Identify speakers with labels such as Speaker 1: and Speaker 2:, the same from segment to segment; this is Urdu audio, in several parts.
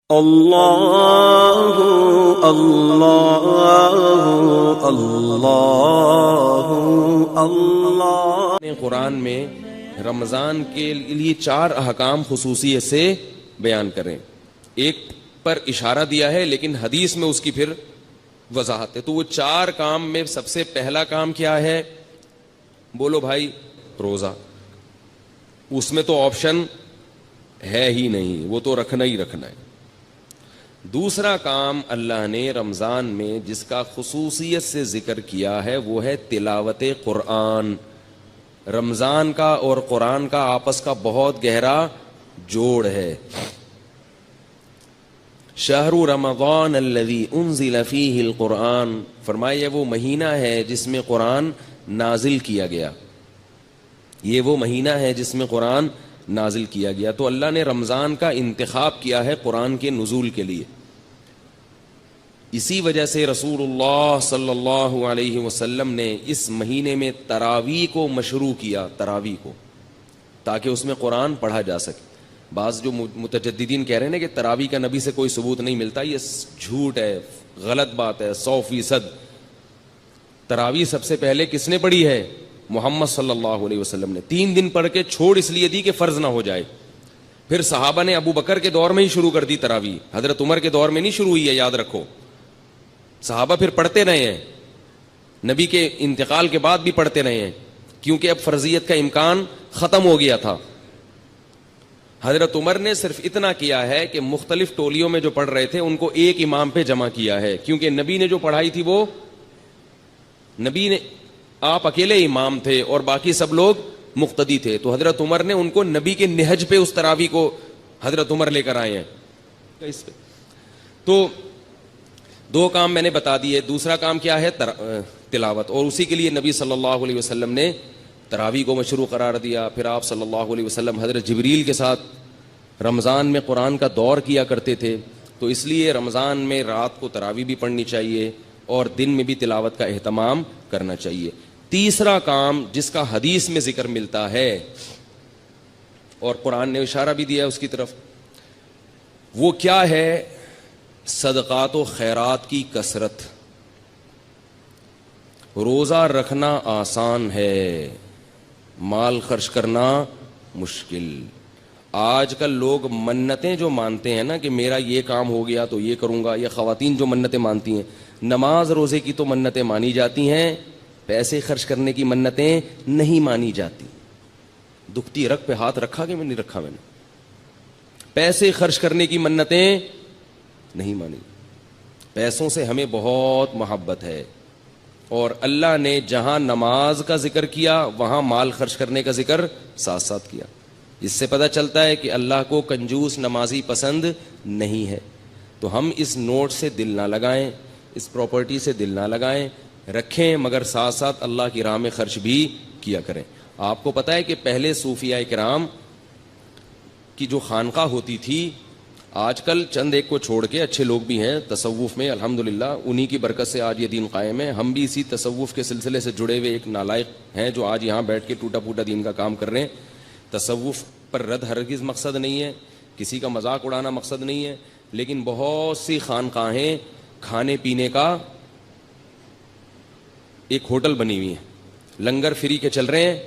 Speaker 1: اللہ اللہ اللہ اللہ۔
Speaker 2: قرآن میں رمضان کے لیے 4 احکام خصوصیت سے بیان کریں. ایک پر اشارہ دیا ہے لیکن حدیث میں اس کی پھر وضاحت ہے. تو وہ 4 کام میں سب سے پہلا کام کیا ہے؟ بولو بھائی، روزہ. اس میں تو آپشن ہے ہی نہیں، وہ تو رکھنا ہی رکھنا ہے. دوسرا کام اللہ نے رمضان میں جس کا خصوصیت سے ذکر کیا ہے وہ ہے تلاوت قرآن. رمضان کا اور قرآن کا آپس کا بہت گہرا جوڑ ہے. شہر رمضان الذی انزل فیہ القرآن، فرمایا یہ وہ مہینہ ہے جس میں قرآن نازل کیا گیا. یہ وہ مہینہ ہے جس میں قرآن نازل کیا گیا. تو اللہ نے رمضان کا انتخاب کیا ہے قرآن کے نزول کے لیے. اسی وجہ سے رسول اللہ صلی اللہ علیہ وسلم نے اس مہینے میں تراویح کو مشروع کیا، تراویح کو، تاکہ اس میں قرآن پڑھا جا سکے. بعض جو متجددین کہہ رہے ہیں کہ تراویح کا نبی سے کوئی ثبوت نہیں ملتا، یہ جھوٹ ہے، غلط بات ہے 100%. تراویح سب سے پہلے کس نے پڑھی ہے؟ محمد صلی اللہ علیہ وسلم نے. 3 دن پڑھ کے چھوڑ اس لیے دی کہ فرض نہ ہو جائے. پھر صحابہ نے ابو بکر کے دور میں ہی شروع کر دی تراویح، حضرت عمر کے دور میں نہیں شروع ہوئی ہے، یاد رکھو. صحابہ پھر پڑھتے رہے ہیں، نبی کے انتقال کے بعد بھی پڑھتے رہے ہیں، کیونکہ اب فرضیت کا امکان ختم ہو گیا تھا. حضرت عمر نے صرف اتنا کیا ہے کہ مختلف ٹولیوں میں جو پڑھ رہے تھے ان کو ایک امام پہ جمع کیا ہے، کیونکہ نبی نے جو پڑھائی تھی وہ نبی نے، آپ اکیلے امام تھے اور باقی سب لوگ مقتدی تھے. تو حضرت عمر نے ان کو نبی کے نہج پہ اس تراویح کو حضرت عمر لے کر آئے ہیں. اس پہ تو 2 کام میں نے بتا دیے. دوسرا کام کیا ہے؟ تلاوت. اور اسی کے لیے نبی صلی اللہ علیہ وسلم نے تراویح کو مشروع قرار دیا. پھر آپ صلی اللہ علیہ وسلم حضرت جبریل کے ساتھ رمضان میں قرآن کا دور کیا کرتے تھے. تو اس لیے رمضان میں رات کو تراویح بھی پڑھنی چاہیے اور دن میں بھی تلاوت کا اہتمام کرنا چاہیے. تیسرا کام جس کا حدیث میں ذکر ملتا ہے اور قرآن نے اشارہ بھی دیا اس کی طرف، وہ کیا ہے؟ صدقات و خیرات کی کثرت. روزہ رکھنا آسان ہے، مال خرچ کرنا مشکل. آج کل لوگ منتیں جو مانتے ہیں نا کہ میرا یہ کام ہو گیا تو یہ کروں گا، یا خواتین جو منتیں مانتی ہیں، نماز روزے کی تو منتیں مانی جاتی ہیں، پیسے خرچ کرنے کی منتیں نہیں مانی جاتی. دکھتی رگ پہ ہاتھ رکھا کہ میں نہیں رکھا؟ میں نے پیسے خرچ کرنے کی منتیں نہیں مانی. پیسوں سے ہمیں بہت محبت ہے، اور اللہ نے جہاں نماز کا ذکر کیا وہاں مال خرچ کرنے کا ذکر ساتھ ساتھ کیا. اس سے پتہ چلتا ہے کہ اللہ کو کنجوس نمازی پسند نہیں ہے. تو ہم اس نوٹ سے دل نہ لگائیں، اس پراپرٹی سے دل نہ لگائیں، رکھیں، مگر ساتھ ساتھ اللہ کی راہ میں خرچ بھی کیا کریں. آپ کو پتہ ہے کہ پہلے صوفیاء کرام کی جو خانقاہ ہوتی تھی، آج کل چند ایک کو چھوڑ کے اچھے لوگ بھی ہیں تصوف میں الحمدللہ، انہی کی برکت سے آج یہ دین قائم ہے. ہم بھی اسی تصوف کے سلسلے سے جڑے ہوئے ایک نالائق ہیں جو آج یہاں بیٹھ کے ٹوٹا پھوٹا دین کا کام کر رہے ہیں. تصوف پر رد ہرگز مقصد نہیں ہے، کسی کا مذاق اڑانا مقصد نہیں ہے، لیکن بہت سی خانقاہیں کھانے پینے کا ایک ہوٹل بنی ہوئی ہیں، لنگر فری کے چل رہے ہیں،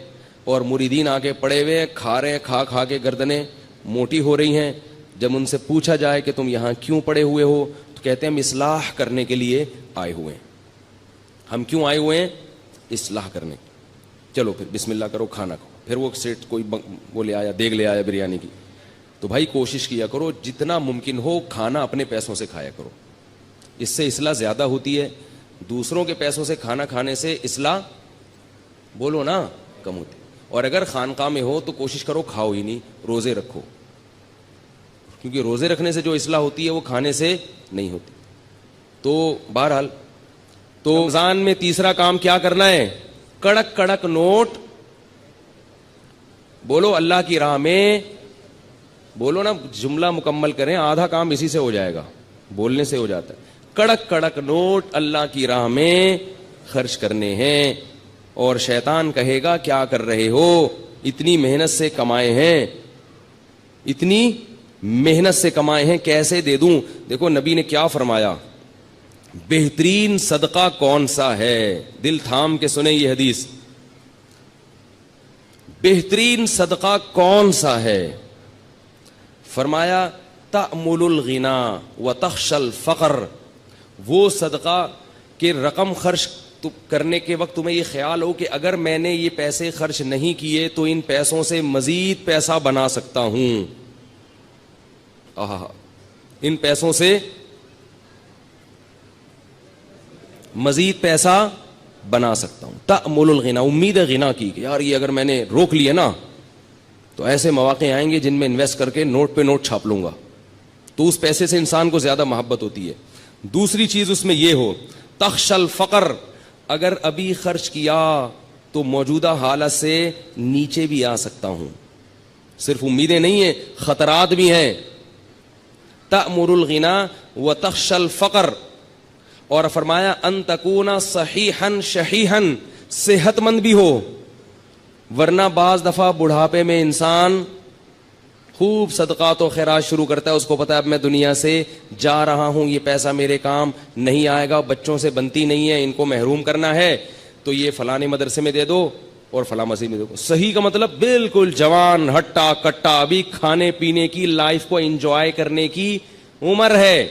Speaker 2: اور مریدین آ کے پڑے ہوئے کھا رہے ہیں، کھا کے گردنیں موٹی ہو رہی ہیں. جب ان سے پوچھا جائے کہ تم یہاں کیوں پڑے ہوئے ہو تو کہتے ہیں ہم اصلاح کرنے کے لیے آئے ہوئے ہیں. ہم کیوں آئے ہوئے ہیں؟ اصلاح کرنے. چلو پھر بسم اللہ کرو، کھانا کھاؤ. پھر وہ سیٹ کوئی وہ لے آیا، دیگ لے آیا بریانی کی. تو بھائی کوشش کیا کرو جتنا ممکن ہو کھانا اپنے پیسوں سے کھایا کرو، اس سے اصلاح زیادہ ہوتی ہے. دوسروں کے پیسوں سے کھانا کھانے سے اصلاح بولو نا کم ہوتی. اور اگر خانقاہ میں ہو تو کوشش کرو کھاؤ ہی نہیں، روزے رکھو، کیونکہ روزے رکھنے سے جو اصلاح ہوتی ہے وہ کھانے سے نہیں ہوتی. تو بہرحال تو رمضان میں تیسرا کام کیا کرنا ہے؟ کڑک کڑک نوٹ. بولو اللہ کی راہ میں، بولو نا، جملہ مکمل کریں، آدھا کام اسی سے ہو جائے گا، بولنے سے ہو جاتا ہے. کڑک کڑک نوٹ اللہ کی راہ میں خرچ کرنے ہیں. اور شیطان کہے گا کیا کر رہے ہو، اتنی محنت سے کمائے ہیں، اتنی محنت سے کمائے ہیں, کیسے دے دوں؟ دیکھو نبی نے کیا فرمایا, بہترین صدقہ کون سا ہے؟ دل تھام کے سنیں یہ حدیث. بہترین صدقہ کون سا ہے؟ فرمایا تأمل الغنا وتخشى الفقر. وہ صدقہ کہ رقم خرچ کرنے کے وقت تمہیں یہ خیال ہو کہ اگر میں نے یہ پیسے خرچ نہیں کیے تو ان پیسوں سے مزید پیسہ بنا سکتا ہوں. ان پیسوں سے مزید پیسہ بنا سکتا ہوں. تأمل الغنا, امید ہے غنا کی کہ یار یہ اگر میں نے روک لیا نا تو ایسے مواقع آئیں گے جن میں انویسٹ کر کے نوٹ پہ نوٹ چھاپ لوں گا. تو اس پیسے سے انسان کو زیادہ محبت ہوتی ہے. دوسری چیز اس میں یہ ہو, تخشى الفقر, اگر ابھی خرچ کیا تو موجودہ حالت سے نیچے بھی آ سکتا ہوں. صرف امیدیں نہیں ہیں, خطرات بھی ہیں. تأمر الغنا وتخشى الفقر. اور فرمایا ان تکون صحیحا شحیحا, صحت مند بھی ہو, ورنہ بعض دفعہ بڑھاپے میں انسان خوب صدقات و خیرات شروع کرتا ہے, اس کو پتا ہے اب میں دنیا سے جا رہا ہوں, یہ پیسہ میرے کام نہیں آئے گا, بچوں سے بنتی نہیں ہے, ان کو محروم کرنا ہے, تو یہ فلانے مدرسے میں دے دو اور فلاں مسجد میں دے دو. صحیح کا مطلب بالکل جوان ہٹا کٹا, ابھی کھانے پینے کی, لائف کو انجوائے کرنے کی عمر ہے.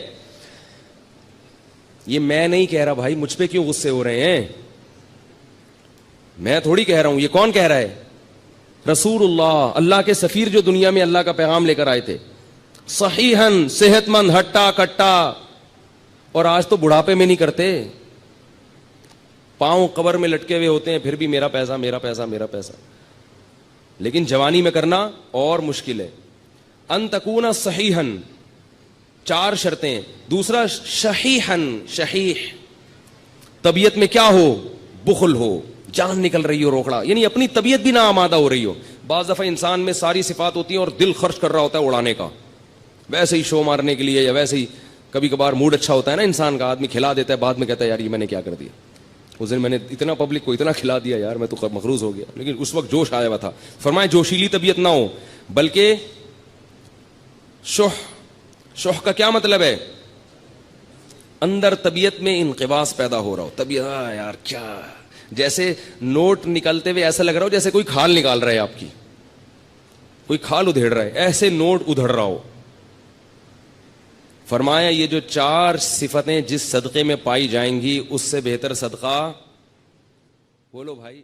Speaker 2: یہ میں نہیں کہہ رہا بھائی, مجھ پہ کیوں غصے ہو رہے ہیں؟ میں تھوڑی کہہ رہا ہوں, یہ کون کہہ رہا ہے؟ رسول اللہ, اللہ کے سفیر جو دنیا میں اللہ کا پیغام لے کر آئے تھے. صحیحاً, صحت مند, ہٹا کٹا. اور آج تو بڑھاپے میں نہیں کرتے, پاؤں قبر میں لٹکے ہوئے ہوتے ہیں, پھر بھی میرا پیسہ میرا پیسہ میرا پیسہ. لیکن جوانی میں کرنا اور مشکل ہے. ان تکون صحیحاً, 4 شرطیں. دوسرا شحیحاً, شحیح, طبیعت میں کیا ہو؟ بخل ہو, جان نکل رہی ہو روکڑا, یعنی اپنی طبیعت بھی نہ آمادہ ہو رہی ہو. بعض دفعہ انسان میں ساری صفات ہوتی ہیں اور دل خرچ کر رہا ہوتا ہے اڑانے کا, ویسے ہی شو مارنے کے لیے, یا ویسے ہی کبھی کبھار موڈ اچھا ہوتا ہے نا انسان کا, آدمی کھلا دیتا ہے, بعد میں کہتا ہے یار یہ میں نے کیا کر دیا, اس دن میں نے اتنا پبلک کو اتنا کھلا دیا یار, میں تو مخروض ہو گیا. لیکن اس وقت جوش آیا ہوا تھا. فرمائے جوشیلی طبیعت نہ ہو, بلکہ شح کا کیا مطلب ہے؟ اندر طبیعت میں انقباض پیدا ہو رہا ہو. طبیعت یار کیا, جیسے نوٹ نکلتے ہوئے ایسا لگ رہا ہو جیسے کوئی کھال نکال رہا ہے, آپ کی کوئی کھال ادھیڑ رہا ہے, ایسے نوٹ ادھڑ رہا ہو. فرمایا یہ جو 4 صفتیں جس صدقے میں پائی جائیں گی اس سے بہتر صدقہ, بولو بھائی,